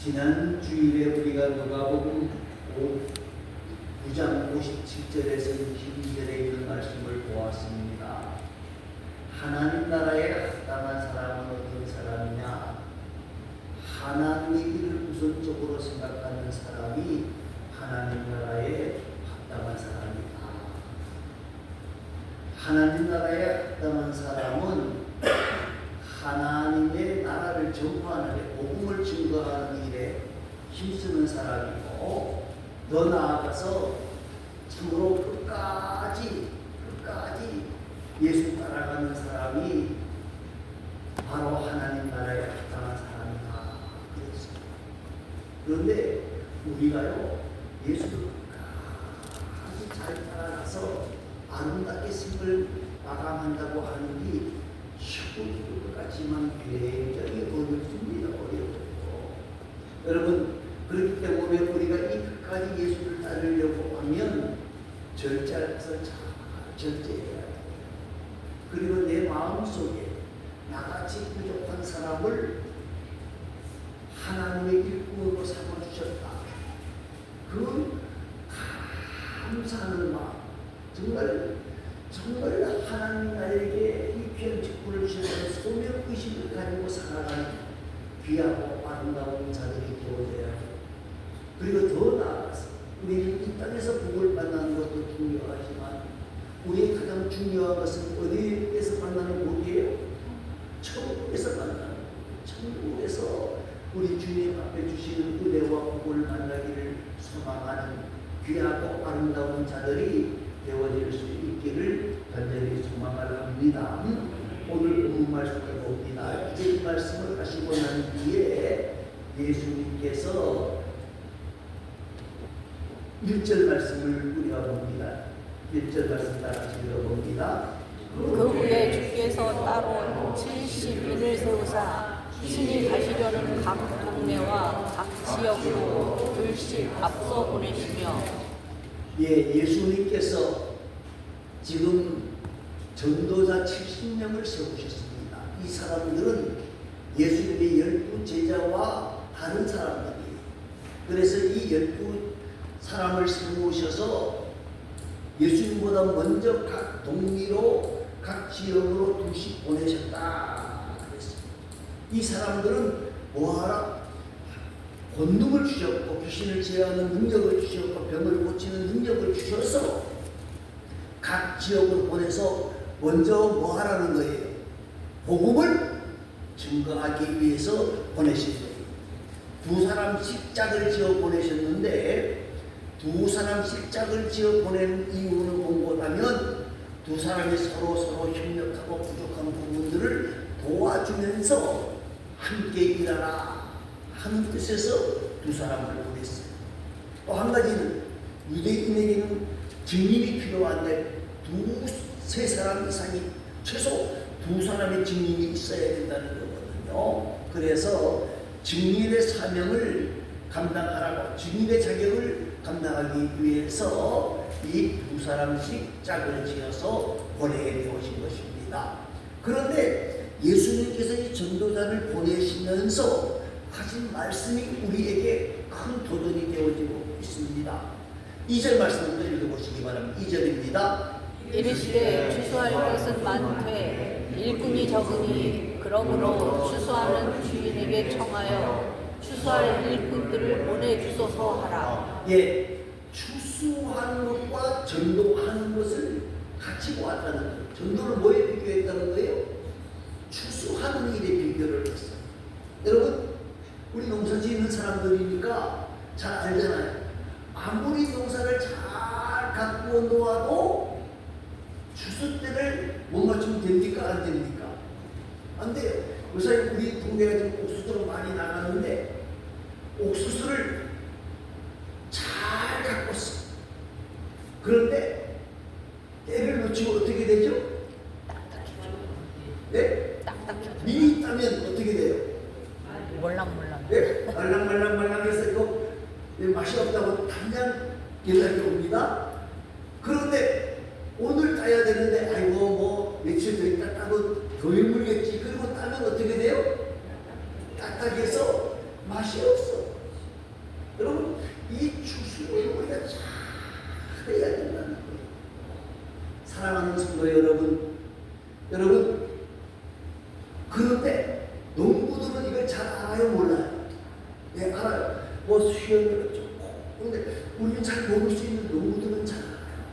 지난 주일에 우리가 누가복음 9장 57절에서 62절에 있는 말씀을 보았습니다. 하나님 나라에 합당한 사람은 어떤 사람이냐? 하나님의 일을 우선적으로 생각하는 사람이 하나님 나라에 합당한 사람이다. 하나님 나라에 합당한 사람은 하나님의 나라를 전파하는 데, 복음을 증거하는 일에 힘쓰는 사람이고, 더 나아가서 참으로 끝까지 예수 따라가는 사람이 바로 하나님 나라에 합당한 사람이다. 그랬어요. 그런데 우리가요, 예수를 끝까지 잘 따라가서 아름답게 생을 마감한다고 하는 게 쉽고 것 같지만 굉장히 어렵습니다. 어렵고. 여러분, 그렇기 때문에 우리가 이 끝까지 예수를 따르려고 하면 절제해서 잘 절제해야 돼요. 그리고 내 마음속에 나같이 부족한 사람을 하나님의 일꾼으로 삼아주셨다. 그 감사하는 마음, 정말 하나님 나에게 이 귀한 직분을 주셔서 소명의식을 가지고 살아가는 귀하고 아름다운 자들이 되어져야 해요. 그리고 더 나아가서 우리는 이 땅에서 복을 만나는 것도 중요하지만 우리의 가장 중요한 것은 어디에서 만나는 복이에요? 천국에서 만나는 복. 천국에서 우리 주님 앞에 주시는 은혜와 복을 만나기를 소망하는 귀하고 아름다운 자들이 되어질 수 있기를 간절히 소망을 합니다. 오늘 본문 말씀을 봅니다. 이제 이 말씀을 하시고 난 뒤에 예수님께서 1절 말씀을 우리가 봅니다. 1절 말씀 다 같이 읽어봅니다. 그 후에 주께서 따로 70인을 세우사 친히 가시려는 각 동네와 각 지역으로 둘씩 앞서 보내시며, 예수님께서 지금 전도자 70명을 세우셨습니다. 이 사람들은 예수님의 12 제자와 다른 사람들이에요. 그래서 이 12 사람을 세우셔서 예수님보다 먼저 각 동리로 각 지역으로 둘씩 보내셨다 그랬어요. 이 사람들은 뭐하라? 권능을 주셨고 귀신을 제어하는 능력을 주셨고 병을 고치는 능력을 주셔서 각 지역으로 보내서 먼저 뭐 하라는 거예요? 복음을 증거하기 위해서 보내신 거예요. 두 사람씩 짝을 지어 보내셨는데 두 사람씩 짝을 지어 보낸 이유는 무엇하면 두 사람이 서로 협력하고 부족한 부분들을 도와주면서 함께 일하라 하는 뜻에서 두 사람을 보냈어요. 또 한 가지는 유대인에게는 증인이 필요한데 두세 사람 이상이 최소 두 사람의 증인이 있어야 된다는 거거든요. 그래서 증인의 사명을 감당하라고, 증인의 자격을 감당하기 위해서 이 두 사람씩 짝을 지어서 보내게 되어진 것입니다. 그런데 예수님께서 이 전도자를 보내시면서 하신 말씀이 우리에게 큰 도전이 되어지고 있습니다. 2절 말씀을 읽어보시기 바랍니다. 2절입니다. 이르시되 추수할 것은 많되 일꾼이 적으니 그러므로 추수하는 주인에게 청하여 추수할 일꾼들을 보내주소서 하라. 추수하는 것과 전도하는 것을 같이 보았다는 거예요. 전도를 뭐에 비교했다는 거예요? 추수하는 일에 비교를 했어요. 여러분, 우리 농사 짓는 사람들이니까 잘 알잖아요. 아무리 농사를 잘 갖고 놓아도 추수 때를 못 맞추면 됩니까? 안 됩니까? 안 돼요. 요새 우리 동네가 지금 옥수수로 많이 나가는데 옥수수를 잘 갖고 있어. 그런데 때를 놓치면 어떻게 되죠? 네? 미리 따면 어떻게 돼요? 몰랑몰랑. 네? 말랑말랑해서 이거 맛이 없다고 당장 연락이 옵니다. 그런데 오늘 따야 되는데 아이고 뭐 며칠 더 있다 따도 덜 물겠지. 그리고 따면 어떻게 돼요? 딱딱해서 맛이 없어. 그런데 농부들은 이걸 잘 알아요, 몰라요? 네, 알아요. 뭐 수염이 좋고. 근데 우리는 잘 먹을 수 있는 농부들은 잘 알아요.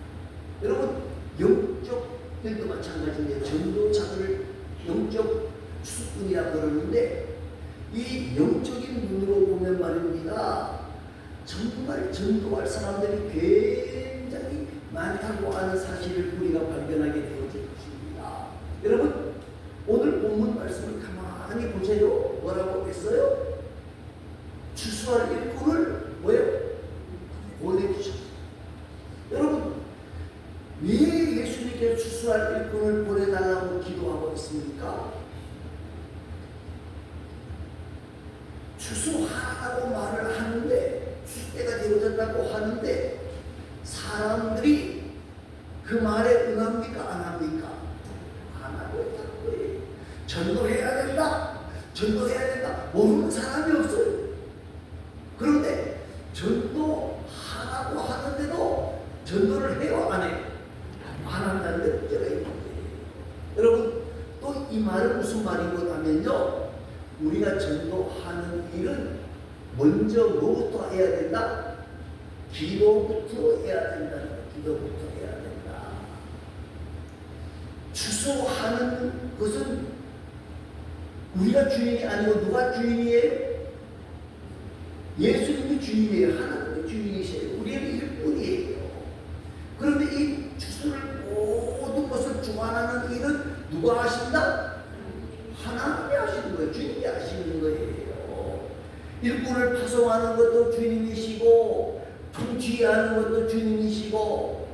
여러분, 영적들도 마찬가지인데 전도자들을 영적 추수꾼이라 그러는데 이 영적인 눈으로 보면 말입니다. 정말 전도할 사람들이 굉장히 많다고 하는 사실을 우리가 발견하게 되어질 것입니다. 여러분, 오늘 본문 말씀을 가만히 보세요. 뭐라고 했어요? 추수할 일꾼을 뭐예요? 보내주셨어요. 여러분, 왜 예수님께 추수할 일꾼을 보내달라고 기도하고 있습니까? 추수하라고 말을 하는데, 추수때가 되어졌다고 하는데 사람들이 그 말에 응합니까? 안 합니까? 안 하고 있다는 거예요. 전도해야 된다. 전도해야 된다. 모르는 사람이 없어요. 그런데 전도하라고 하는데도 전도를 해요? 안 해요? 안 한다는 데 문제가 있는 거예요. 여러분, 또 이 말은 무슨 말이고 하면요, 우리가 전도하는 일은 먼저 뭐부터 해야 된다? 기도부터 해야 된다는 거예요. 기도부터 해야 된다. 추수하는 것은 우리가 주인이 아니고 누가 주인이에요? 예수님이 주인이에요. 하나님이 주인이세요. 우리는 일꾼이에요. 그런데 이 추수를 모든 것을 주관하는 일은 누가 하신다? 하나님이 하시는 거예요. 주님이 하시는 거예요. 일꾼을 파송하는 것도 주님이시고 통치하는 것도 주님이시고,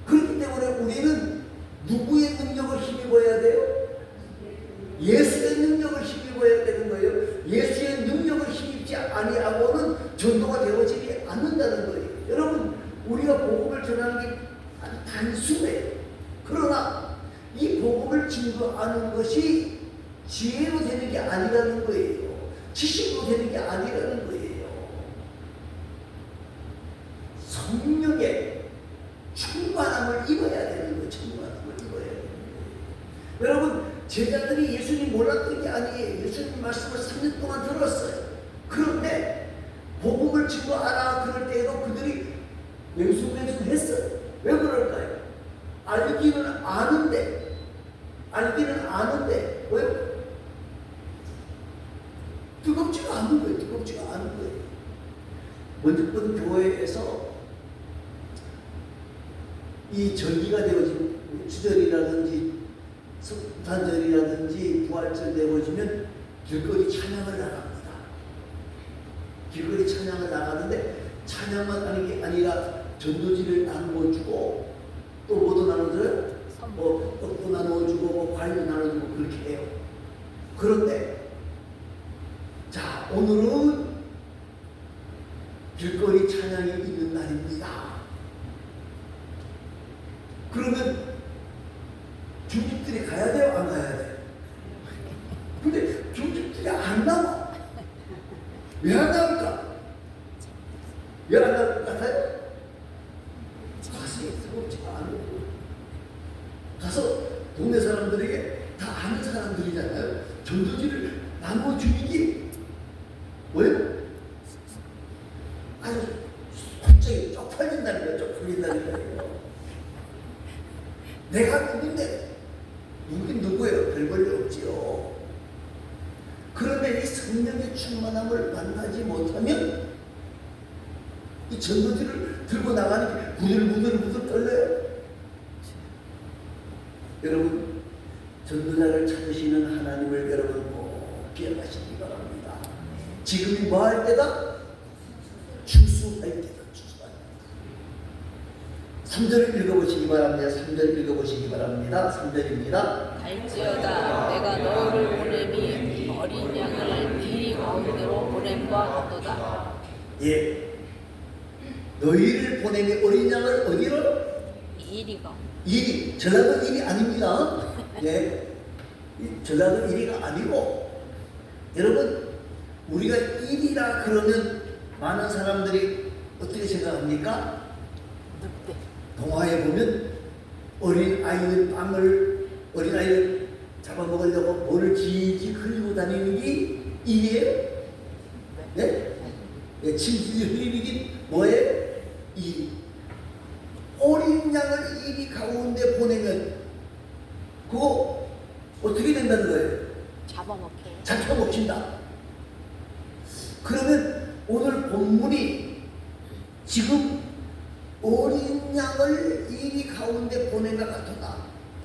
그렇기 때문에 우리는 누구의 능력을 힘입어야 돼요? 예수의 능력을 힘입어야 되는 거예요. 예수의 능력을 힘입지 아니하고는 전도가 되어지지 않는다는 거예요. 여러분, 우리가 복음을 전하는 게 아주 단순해요. 그러나 이 복음을 증거하는 것이 지혜로 되는 게 아니라는 거예요. 지식으로 되는 게 아니라는 거예요. 성령의 충만함을 입어야 되는 거예요. 충만함을 입어야 되는 거예요. 여러분, 제자들이 예수님 몰랐던 게 아니에요. 예수님 말씀을 3년 동안 들었어요. 그런데 복음을 증거하라 그럴 때에도 그들이 맹숭맹숭했어요. 왜 그럴까요? 알기는 아는데 왜? 뜨겁지가 않은 거예요. 뜨겁지가 않은 거예요. 먼저 본 교회에서 이 절기가 되어지면 주절이라든지 성탄절이라든지 부활절 되어지면 길거리 찬양을 나갑니다. 길거리 찬양을 나가는데 찬양만 하는 게 아니라 전도지를 나누어주고 또 뭐도 나눠줘요? 떡도 나눠주고 뭐 과일도 나눠주고 그렇게 해요. 그런데 자, 오늘은 길거리 찬양이 있는 날입니다. 그러면 중직들이 가야 돼요? 안 가야 돼요? 근데 중직들이 안 나와. 왜 안 나올까? 왜 안 나올 것 같아요? 가슴이 뜨겁지가 않은 거예요. 가서 동네 사람들에게 다 아는 사람들이잖아요. 전도지를 나눠주는 게 뭐예요? 아주 갑자기 쪽팔린다는 거예요. 쪽팔린다는 거예요. 내가 누군데? 누군 누구예요? 별 볼일 없지요. 그런데 이 성령의 충만함을 만나지 못하면 이 전도지를 들고 나가는 게 부들부들 떨려요. 여러분, 전도자를 찾으시는 하나님을 여러분 꼭 기억하시기 바랍니다. 지금이 뭐 할 때다? 추수할 때다. 추수할 때다. 3절을 읽어보시기 바랍니다. 3절 읽어보시기 바랍니다. 3절입니다. 알지어다 내가 너를 보냄이 어린 양을 이 가운데로 보냄과 같도다. 예, 너희를 보냄이 어린 양을 어디로? 이리가. 일이, 전라도 일이 아닙니다. 예, 전라도 일이가 아니고, 여러분, 우리가 일이라 그러면 많은 사람들이 어떻게 생각합니까? 동화에 보면 어린 아이들 잡아먹으려고 뭐를 지지 흘리고 다니는 게 일이에요? 네? 네, 질질 흘리는 게 뭐예요? 일. 어린 양을 이리 가운데 보내면 그거 어떻게 된다는 거예요? 잡아먹혀요. 잡혀먹힌다. 그러면 오늘 본문이 지금 어린 양을 이리 가운데 보낸다 같다.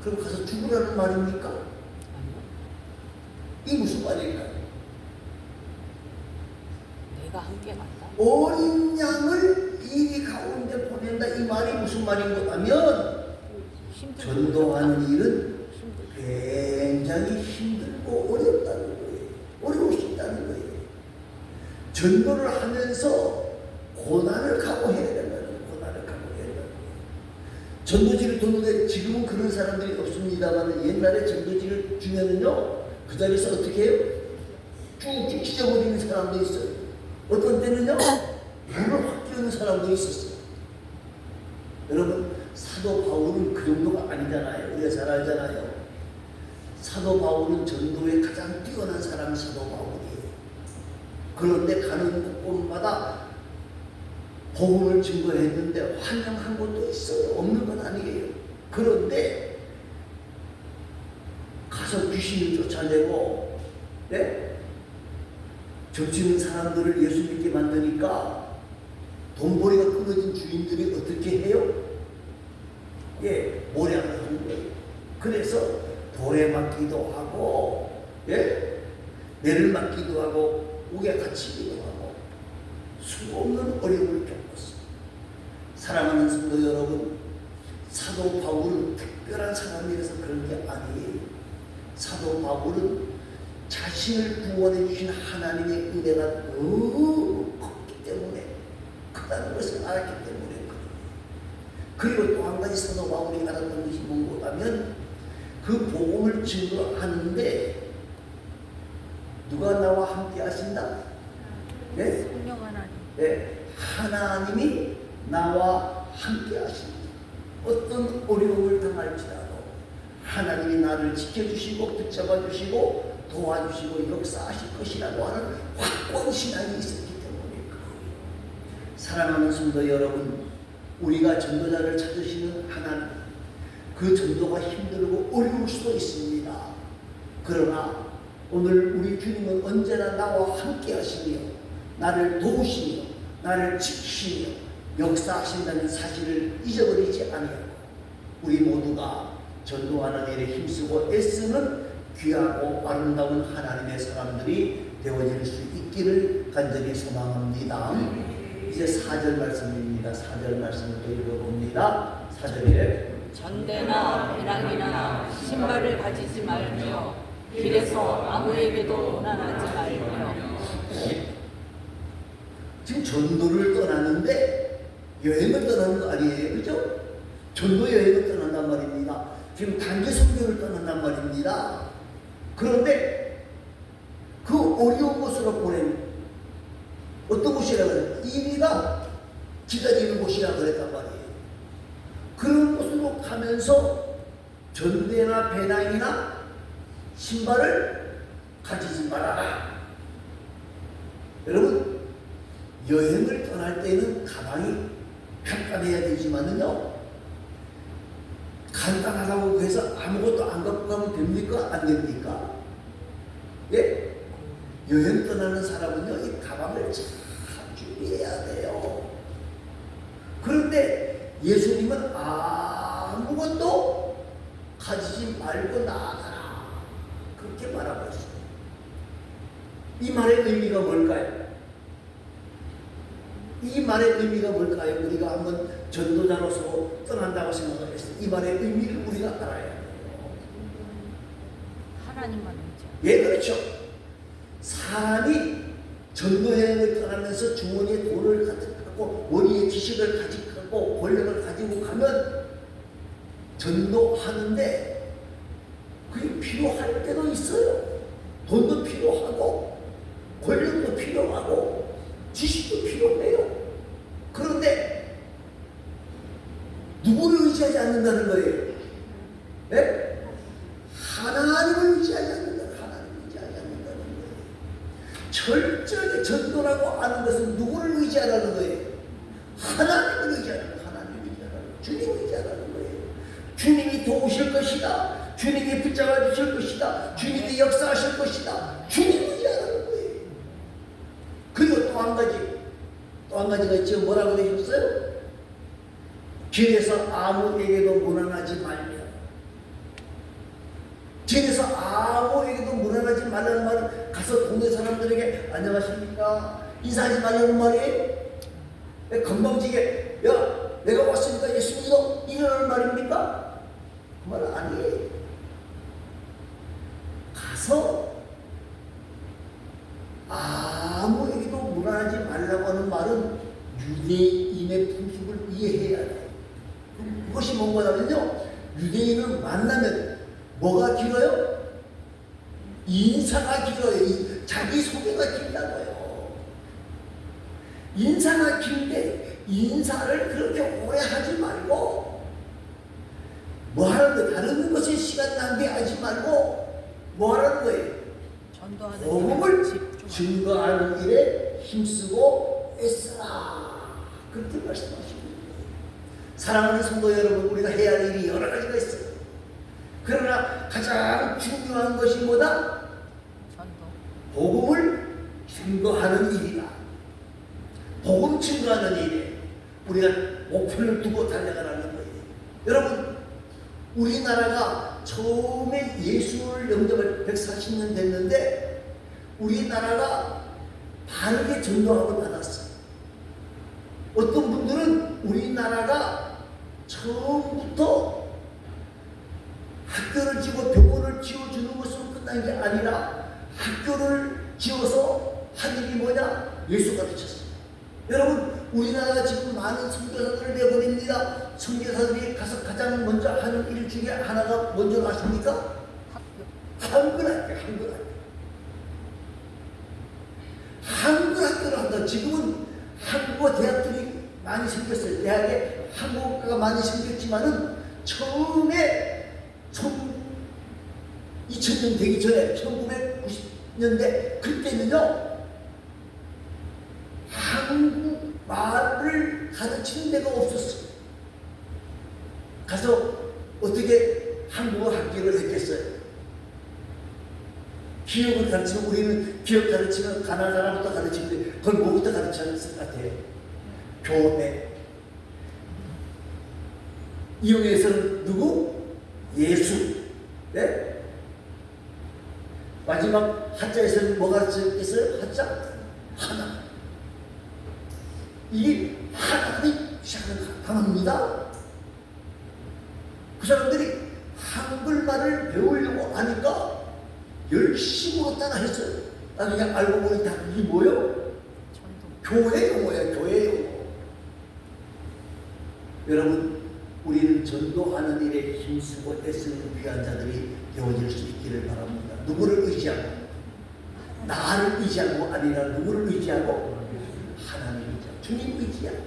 그럼 가서 죽으라는 말입니까? 이 무슨 말일까요? 내가 함께 간다. 어린 양을 이리 가운데 보낸다. 이 말이 무슨 말인 거냐면 전도하는 일은 굉장히 힘들고 어렵다는 거예요. 어려울 수 있다는 거예요. 전도를 하면서 고난을 각오해야 된다는 거예요. 고난을 각오해야 된다는 거예요. 전도지를 도는데 지금은 그런 사람들이 없습니다만 옛날에 전도지를 주면은요 그 자리에서 어떻게 해요? 쭉쭉 찢어버리는 사람도 있어요. 어떤 때는요 물을 확 끼우는 사람도 있었어요. 여러분 사도 바울은 그 정도가 아니잖아요. 우리가 잘 알잖아요. 사도 바울은 전도에 가장 뛰어난 사람이 사도 바울이에요. 그런데 가는 곳마다 복음을 증거했는데 환영한 곳도 있어요. 없는 건 아니에요. 그런데 가서 귀신을 쫓아내고 네? 접치는 사람들을 예수 믿게 만드니까 돈벌이가 끊어진 주인들이 어떻게 해요? 예, 모략을 하는 거예요. 그래서 돌에 맞기도 하고 예? 매를 맞기도 하고 옥에 갇히기도 하고 수없는 어려움을 겪었어요. 사랑하는 성도 여러분, 사도 바울은 특별한 사람이라서 그런 게 아니에요. 사도 바울은 자신을 구원해 주신 하나님의 은혜가 너무 컸기 때문에 크다는 것을 알았기 때문에 그리고 또 한 가지 사도 바울이 알았던 것이 뭐냐면 그 복음을 증거하는데 누가 나와 함께 하신다? 네? 성령 하나님. 네, 하나님이 나와 함께 하신다. 어떤 어려움을 당할지라도 하나님이 나를 지켜주시고 붙잡아 주시고 도와주시고 역사하실 것이라고 하는 확고한 신앙이 있었기 때문에 사랑하는 성도 여러분, 우리가 전도자를 찾으시는 하나님, 그 전도가 힘들고 어려울 수도 있습니다. 그러나 오늘 우리 주님은 언제나 나와 함께 하시며 나를 도우시며 나를 지키시며 역사하신다는 사실을 잊어버리지 아니하고 우리 모두가 전도하는 일에 힘쓰고 애쓰는 귀하고 아름다운 하나님의 사람들이 되어질 수 있기를 간절히 소망합니다. 이제 4절 말씀입니다. 4절 말씀을 또 읽어봅니다. 4절에 전대나 배낭이나 신발을 가지지 말며 길에서 아무에게도 고난하지 말며. 지금 전도를 떠나는데 여행을 떠나는 거 아니에요. 그죠? 전도 여행을 떠난단 말입니다. 지금 단기 선교를 떠난단 말입니다. 그런데 그 어려운 곳으로 보낸 어떤 곳이라고 그래요? 이리가 기다리는 곳이라고 그랬단 말이에요. 그런 곳으로 가면서 전대나 배낭이나 신발을 가지지 말아라. 여러분 여행을 떠날 때는 가방이 간단해야 되지만은요 간단하다고 해서 아무것도 안 갖고 가면 됩니까? 안 됩니까? 예? 여행 떠나는 사람은요 이 가방을 잘 준비해야 돼요. 그런데 예수님은 아무것도 가지지 말고 나아가라 그렇게 말하고 있어요. 이 말의 의미가 뭘까요? 이 말의 의미가 뭘까요? 우리가 한번 전도자로서 떠난다고 생각했을 때 이 말의 의미를 우리가 알아야 돼요. 하나님만 의지. 예, 그렇죠. 사람이 전도여행을 떠나면서 주머니에 돈을 가득하고 머리에 지식을 가득하고 권력을 가지고 가면 전도하는데 그게 필요할 때도 있어요. 돈도 필요하고 권력도 필요하고 지식도 필요해요. 그런데 누구를 의지하지 않는다는 거예요? 네? 하나님을 철저하게 전도라고 하는 것은 누구를 의지하라는 거예요? 하나님을 의지하는 거예요. 하나님을 의지하는 거예요. 주님을 의지하는 거예요. 주님이 도우실 것이다. 주님이 붙잡아 주실 것이다. 주님이 역사하실 것이다. 주님을 의지하는 거예요. 그리고 또 한 가지가 있죠. 뭐라고 되셨어요? 길에서 아무에게도 무난하지 말며. 길에서 아무에게도 무난하지 말라는 말은 가서 동네 사람들에게 안녕하십니까? 인사하지 말라는 말이에요? 건방지게 야 내가 왔으니까 예수 믿어 이러는 말입니까? 그 말은 아니에요. 가서 아무에게도 무난하지 말라고 하는 말은 유대인의 풍습을 이해해야 돼요. 그것이 뭔가냐면요, 유대인을 만나면 뭐가 길어요? 인사가 길어요. 자기소개가 길다고요. 인사가 긴데 인사를 그렇게 오래 하지 말고 뭐 하는 거예요? 다른 것에 시간 낭비하지 말고 뭐 하는 거예요? 복음을 증거하는 일에 힘쓰고 애쓰라. 그렇게 말씀하십니다. 사랑하는 성도 여러분, 우리가 해야 할 일이 여러 가지가 있어요. 그러나 가장 중요한 것이 뭐다? 복음을 증거하는 일이다. 복음 증거하는 일에 우리가 목표를 두고 달려가라는 거예요. 여러분, 우리나라가 처음에 예수를 영접할 140년 됐는데 우리나라가 바르게 전도함을 받았어요. 어떤 분들은 우리나라가 처음부터 학교를 지고 병원을 지어주는 것으로 끝난 게 아니라 학교를 지어서 한 일이 뭐냐? 예수 가르쳤어요. 여러분, 우리나라가 지금 많은 선교사들을 내보냅니다. 선교사들이 가서 가장 먼저 하는 일 중에 하나가 뭔지 아십니까? 한글 학교, 한글 학교. 한글 학교를 한다. 지금은 한국어 대학들이 많이 생겼어요. 대학에 한국어가 많이 생겼지만은 처음에 2000년 되기 전에 1990년대 그때는요, 한국 말을 가르치는 데가 없었어요. 가서 어떻게 한국어 학교를 했겠어요? 기억을 가르치면, 우리는 기억 가르치면 가나다라부터 가르치는데 그걸 뭐부터 가르치는 것 같아요? 교회. 이용해서는 누구? 예수. 네? 마지막 한자에서는 뭐 가르쳤겠어요? 한자? 하나. 이게 하나님이 시작하는 단어입니다. 그 사람들이 한글말을 배우려고 하니까 열심으로 따라 했어요. 나중에 알고 보니 다 이게 뭐예요? 교회 용어야, 교회 용어. 여러분, 우리는 전도하는 일에 힘쓰고 애쓰는 귀한 자들이 되어질 수 있기를 바랍니다. 누구를 의지하고? 나를 의지하고 아니라 누구를 의지하고? 하나님을 의지하고, 주님 의지하고.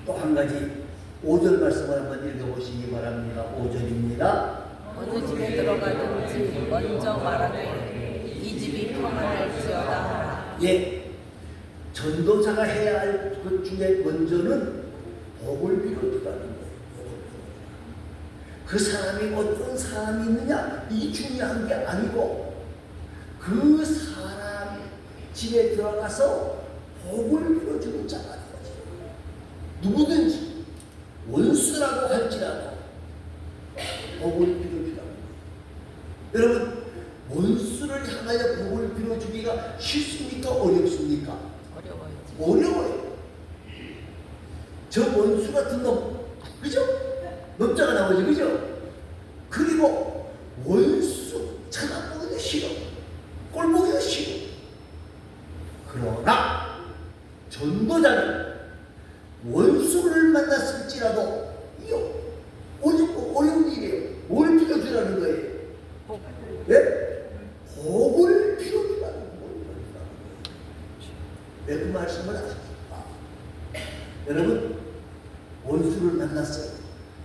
또 한 가지 5절 말씀을 한번 읽어보시기 바랍니다. 5절입니다. 어느 집에 들어가든지 먼저 말하되 이 집이 평안할지어다 하라. 예, 전도자가 해야 할 것 중에 먼저는 복을 빌어주라는 거예요. 그 사람이 어떤 사람이 있느냐, 이 중요한 게 아니고 그 사람 집에 들어가서 복을 빌어주는 자가 되어지는 거예요. 누구든지 원수라고 할지라도 복을 빌어주라는 거예요. 여러분, 원수를 향하여 복을 빌어주기가 쉽습니까? 어렵습니까? 어려워요. 저 원수 같은 놈, 그죠? 놈자가 나오죠, 그죠? 그리고 원수 쳐다보기도 싫어. 꼴보기도 싫어. 그러나 전도자는 원수를 만났을지라도 이거 어려운 일이에요. 뭘 빌어주라는 거예요? 예? 복을 빌어주라는 거예요. 왜 그 말씀을 하십니까? 여러분, 원수를 만났어요.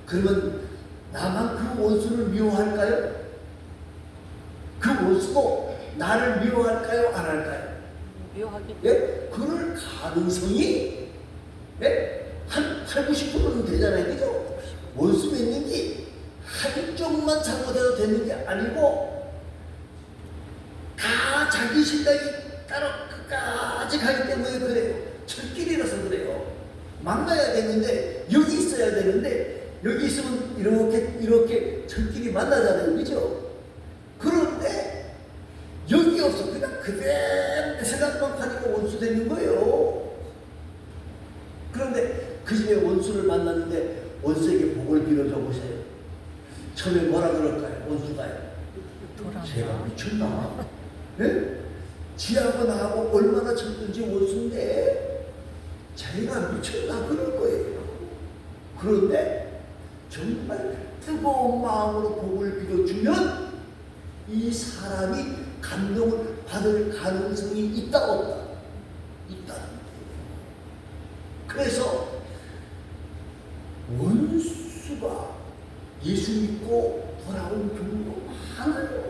그러면 나만 그 원수를 미워할까요? 그 원수도 나를 미워할까요? 안 할까요? 묘하게. 예? 그럴 가능성이 한 8, 90%는 되잖아요. 그죠? 원수 맺는 게 한쪽만 잘못해도 되는 게 아니고 다 자기 생각이 따로 끝까지 가기 때문에 그래요. 철길이라서 그래요. 만나야 되는데 여기 있어야 되는데 여기 있으면 이렇게 철길이 만나잖아요. 그죠? 그런데 여기 없어. 그냥 그대로 생각만 가지고 원수 되는 거예요. 그런데 그 집에 원수를 만났는데 원수에게 복을 빌어줘 보세요. 처음에 뭐라 그럴까요? 원수가요. 제가 미쳤나? 네? 지하고 나하고 얼마나 쳤든지 원수인데 자기가 미쳤나 그럴 거예요. 그런데 정말 뜨거운 마음으로 복을 빌어주면 이 사람이 감동을 받을 가능성이 있다 없다? 있다. 그래서 원수가 예수 믿고 돌아온 경우도 많아요.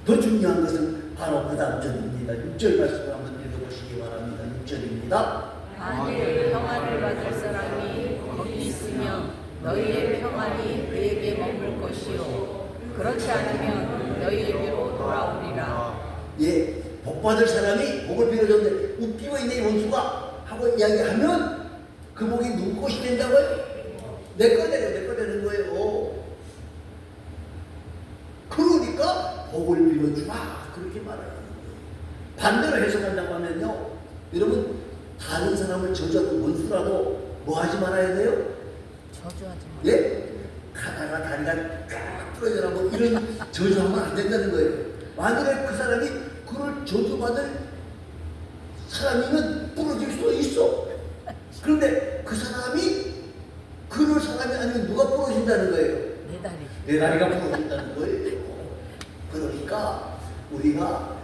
더 중요한 것은 바로 그 다음 절입니다. 6절 말씀을 한번 읽어보시기 바랍니다. 6절입니다. 만일 평안을 받을 사람이 거기 있으면 너희의 평안이 그에게 머물 것이요 그렇지 않으면 너희에게로 돌아오리라. 예, 복 받을 사람이 복을 빌어줬는데 웃기고 있는 이 원수가 하고 이야기하면 그 복이 누구 것이 된다고요? 내 거 되는 거예요. 그러니까 복을 빌어주라 그렇게 말하는 거예요. 반대로 해석한다고 하면요, 여러분 다른 사람을 저주하는 원수라도 뭐 하지 말아야 돼요? 저주하지 마. 예? 가다가 다리가 쫙 부러져라 뭐 이런 저주하면 안 된다는 거예요. 만약에 그 사람이 그걸 저주받을 사람이면 부러질 수도 있어. 그런데 그 사람이 그럴 사람이 아니면 누가 부러진다는 거예요? 내 다리. 내 다리가 부러진다는 거예요. 그러니까 우리가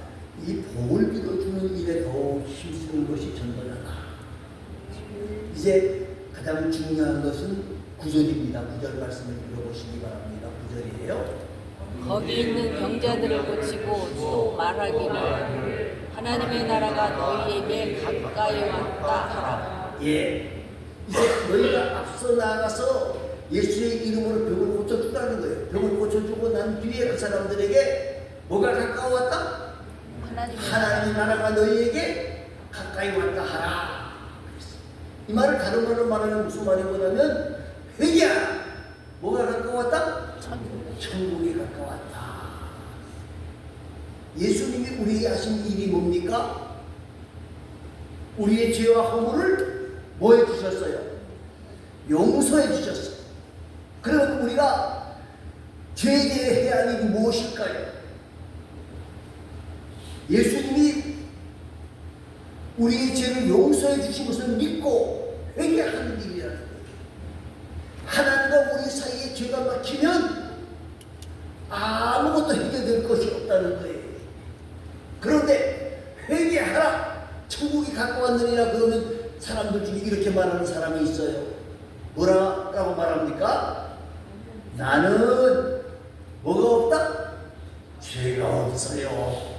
이 복을 빌어주는 일에 더 힘쓰는 것이 전도자다. 이제 가장 중요한 것은 9절입니다. 9절 말씀을 읽어보시기 바랍니다. 9절이에요. 거기 있는 병자들을 고치고 또 말하기를 하나님의 나라가 너희에게 가까이 왔다 하라. 예, 이제 너희가 앞서 나가서 예수의 이름으로 병을 고쳐주라는 거예요. 병을 고쳐주고 난 뒤에 그 사람들에게 뭐가 가까웠다? 하나님의 나라가 너희에게 가까이 왔다 하라. 이 말을 다른 말로 말하면 무슨 말인 거냐면 회개하라. 뭐가 가까웠다? 천국이 가까웠다. 예수님이 우리에게 하신 일이 뭡니까? 우리의 죄와 허물을 뭐 해주셨어요? 용서해 주셨어요. 그러면 우리가 죄에 대해 해야 할 일이 무엇일까요? 예수님이 우리의 죄를 용서해 주신 것을 믿고 회개하는 일이라는 거예요. 하나님과 우리 사이에 죄가 막히면 아무것도 해결될 것이 없다는 거예요. 그런데 회개하라, 천국이 가까웠느니라 그러면 사람들 중에 이렇게 말하는 사람이 있어요. 뭐라고 말합니까? 나는 뭐가 없다? 죄가 없어요.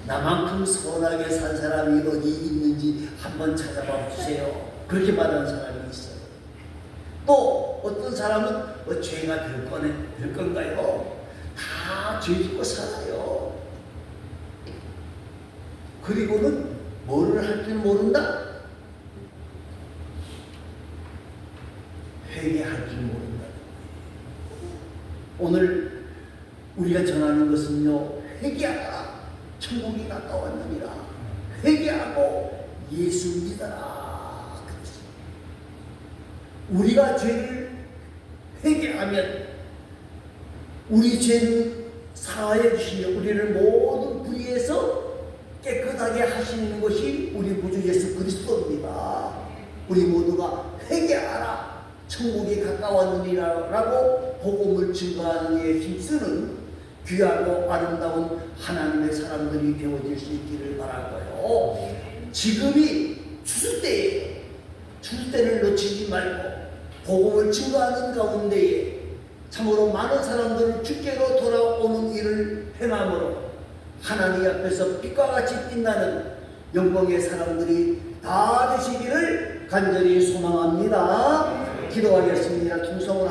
나만큼 선하게 산 사람이 어디 있는지 한번 찾아봐 주세요. 그렇게 말하는 사람이 있어요. 또 어떤 사람은 죄가 될 건가요? 다 죄 짓고 살아요. 그리고는 뭐를 할 줄 모른다? 회개할 줄 모른다. 오늘 우리가 전하는 것은요, 회개하라. 천국이 가까웠느니라. 회개하고 예수 믿어라. 우리가 죄를 회개하면 우리 죄는 사하여 주시며 우리를 모든 불의에서 깨끗하게 하시는 것이 우리 구주 예수 그리스도입니다. 우리 모두가 회개하라. 천국이 가까웠느니라 라고 복음을 증거하는 일에 힘쓰는 귀하고 아름다운 하나님의 사람들이 되어질 수 있기를 바라고요. 지금이 추수때예요. 추수때를 놓치지 말고 복음을 증거하는 가운데에 참으로 많은 사람들을 주께로 돌아오는 일을 행함으로 하나님 앞에서 빛과 같이 빛나는 영광의 사람들이 다 되시기를 간절히 소망합니다. 기도하겠습니다. 통성을